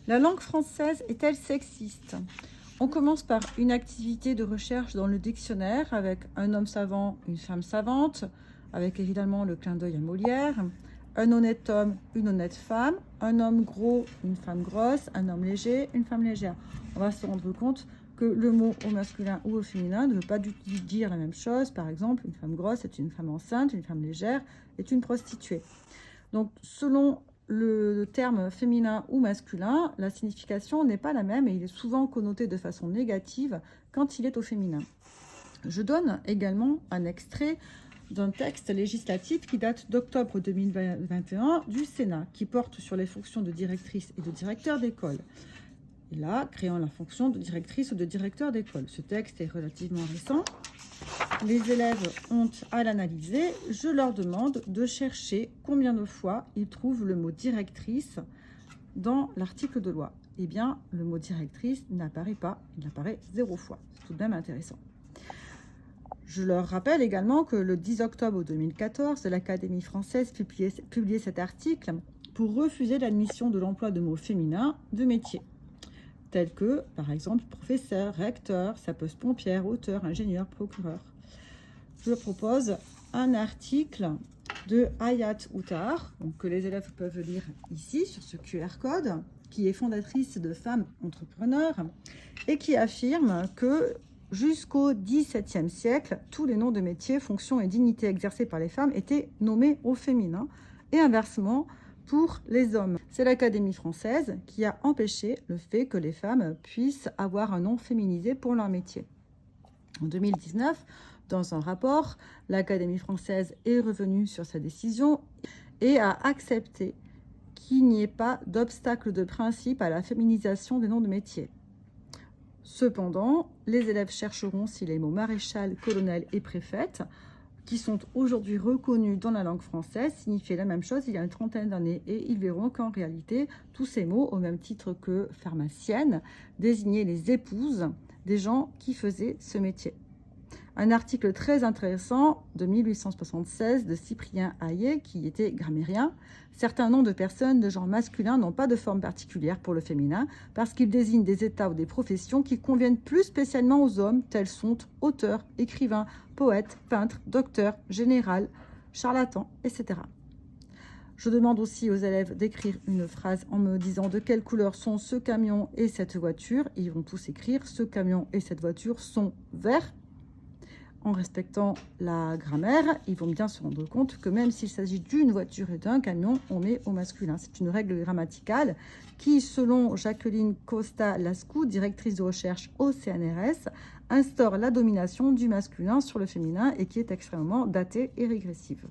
La langue française est-elle sexiste? On commence par une activité de recherche dans le dictionnaire avec un homme savant, une femme savante, avec évidemment le clin d'œil à Molière, un honnête homme, une honnête femme, un homme gros, une femme grosse, un homme léger, une femme légère. On va se rendre compte que le mot au masculin ou au féminin ne veut pas du tout dire la même chose. Par exemple, une femme grosse est une femme enceinte, une femme légère est une prostituée. Donc, selon le terme féminin ou masculin, la signification n'est pas la même et il est souvent connoté de façon négative quand il est au féminin. Je donne également un extrait d'un texte législatif qui date d'octobre 2021 du Sénat, qui porte sur les fonctions de directrice et de directeur d'école. Et là, créant la fonction de directrice ou de directeur d'école. Ce texte est relativement récent. Les élèves ont à l'analyser. Je leur demande de chercher combien de fois ils trouvent le mot directrice dans l'article de loi. Eh bien, le mot directrice n'apparaît pas, il apparaît 0 fois. C'est tout de même intéressant. Je leur rappelle également que le 10 octobre 2014, l'Académie française publiait cet article pour refuser l'admission de l'emploi de mots féminins de métiers, tels que, par exemple, professeur, recteur, sapeuse-pompière, auteur, ingénieur, procureur. Je propose un article de Hayat Outar, que les élèves peuvent lire ici sur ce QR code, qui est fondatrice de Femmes Entrepreneurs et qui affirme que jusqu'au XVIIe siècle, tous les noms de métiers, fonctions et dignités exercées par les femmes étaient nommés au féminin et inversement pour les hommes. C'est l'Académie française qui a empêché le fait que les femmes puissent avoir un nom féminisé pour leur métier. En 2019, dans un rapport, l'Académie française est revenue sur sa décision et a accepté qu'il n'y ait pas d'obstacle de principe à la féminisation des noms de métiers. Cependant, les élèves chercheront si les mots maréchal, colonel et préfète, qui sont aujourd'hui reconnus dans la langue française, signifiaient la même chose il y a une trentaine d'années. Et ils verront qu'en réalité, tous ces mots, au même titre que pharmacienne, désignaient les épouses des gens qui faisaient ce métier. Un article très intéressant de 1876 de Cyprien Hayet, qui était grammairien. Certains noms de personnes de genre masculin n'ont pas de forme particulière pour le féminin parce qu'ils désignent des états ou des professions qui conviennent plus spécialement aux hommes, tels sont auteur, écrivain, poète, peintre, docteur, général, charlatan, etc. Je demande aussi aux élèves d'écrire une phrase en me disant de quelle couleur sont ce camion et cette voiture. Ils vont tous écrire ce camion et cette voiture sont verts. En respectant la grammaire, ils vont bien se rendre compte que même s'il s'agit d'une voiture et d'un camion, on met au masculin. C'est une règle grammaticale qui, selon Jacqueline Costa-Lascou, directrice de recherche au CNRS, instaure la domination du masculin sur le féminin et qui est extrêmement datée et régressive.